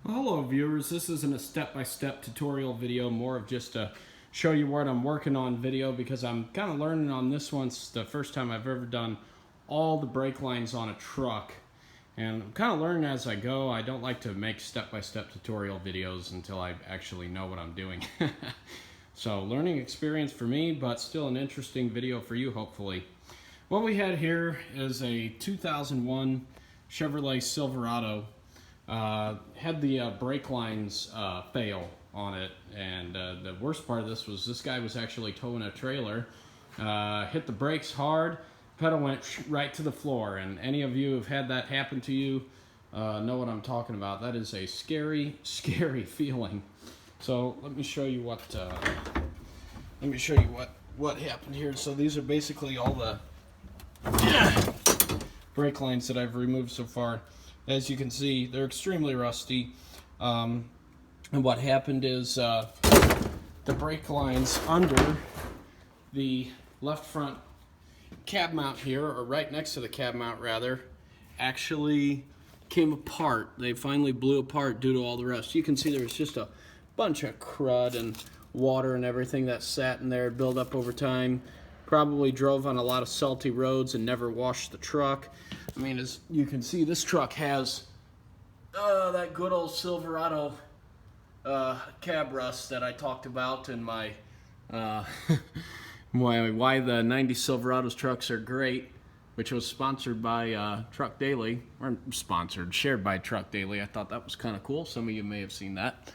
Well, hello viewers, this isn't a step-by-step tutorial video, more of just a show you what I'm working on video, because I'm kind of learning on this one. It's the first time I've ever done all the brake lines on a truck, and I'm kind of learning as I go. I don't like to make step-by-step tutorial videos until I actually know what I'm doing. So learning experience for me, but still an interesting video for you, hopefully. What we had here is a 2001 Chevrolet Silverado. Had the brake lines fail on it, and the worst part of this was this guy was actually towing a trailer, hit the brakes hard, pedal went right to the floor, and any of you who've had that happen to you know what I'm talking about. That is a scary, scary feeling. So let me show you what happened here. So these are basically all the brake lines that I've removed so far. As you can see, they're extremely rusty. And what happened is the brake lines under the left front cab mount here, or right next to the cab mount rather, actually came apart. They finally blew apart due to all the rust. You can see there's just a bunch of crud and water and everything that sat in there, built up over time. Probably drove on a lot of salty roads and never washed the truck. I mean, as you can see, this truck has that good old Silverado cab rust that I talked about in my why the 90 Silverados trucks are great, which was sponsored by Truck Daily, or shared by Truck Daily. I thought that was kind of cool. Some of you may have seen that.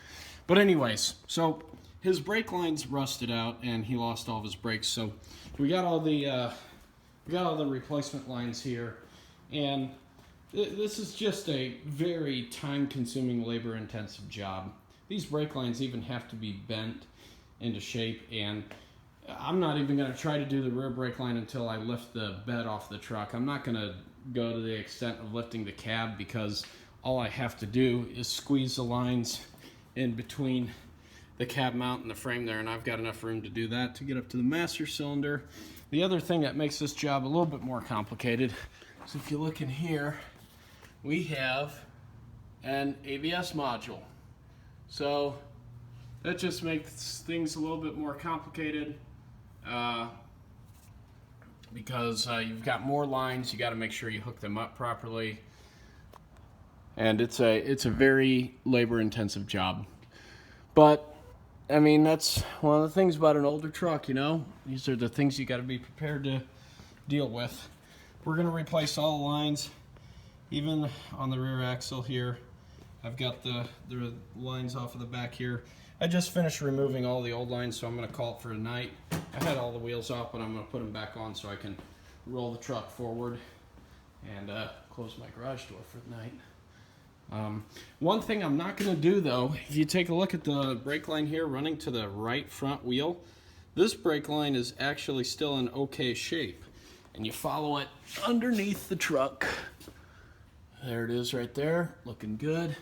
But anyways, so his brake lines rusted out and he lost all of his brakes. So we got all the replacement lines here, and this is just a very time-consuming, labor-intensive job. These brake lines even have to be bent into shape, and I'm not even going to try to do the rear brake line until I lift the bed off the truck. I'm not going to go to the extent of lifting the cab, because all I have to do is squeeze the lines in between the cab mount and the frame there, and I've got enough room to do that to get up to the master cylinder. The other thing that makes this job a little bit more complicated is, if you look in here, we have an ABS module. So that just makes things a little bit more complicated because you've got more lines. You got to make sure you hook them up properly, and it's a very labor-intensive job. But I mean, that's one of the things about an older truck, you know. These are the things you got to be prepared to deal with. We're going to replace all the lines, even on the rear axle here. I've got the lines off of the back here. I just finished removing all the old lines, so I'm going to call it for tonight. I had all the wheels off, but I'm going to put them back on so I can roll the truck forward and close my garage door for the night. One thing I'm not going to do, though, if you take a look at the brake line here running to the right front wheel, this brake line is actually still in okay shape. And you follow it underneath the truck. There it is right there, looking good.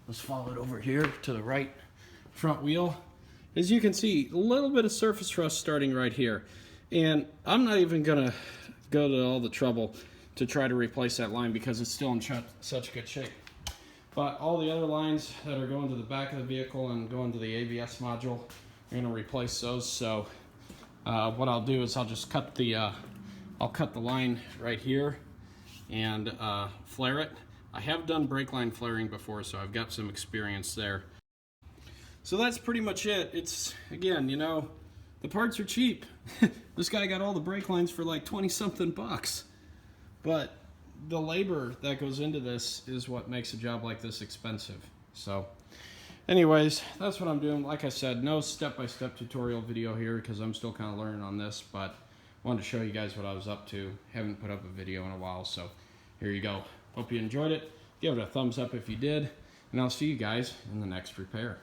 Let's follow it over here to the right front wheel. As you can see, a little bit of surface rust starting right here. And I'm not even going to go to all the trouble to try to replace that line because it's still in such good shape. But all the other lines that are going to the back of the vehicle and going to the ABS module, I'm going to replace those. So what I'll do is I'll just cut the line right here and flare it. I have done brake line flaring before, so I've got some experience there. So that's pretty much it. It's, again, you know, the parts are cheap. This guy got all the brake lines for like 20-something bucks. But the labor that goes into this is what makes a job like this expensive. So anyways, that's what I'm doing. Like I said, no step-by-step tutorial video here because I'm still kind of learning on this, but wanted to show you guys what I was up to. Haven't put up a video in a while, so here you go. Hope you enjoyed it. Give it a thumbs up if you did, and I'll see you guys in the next repair.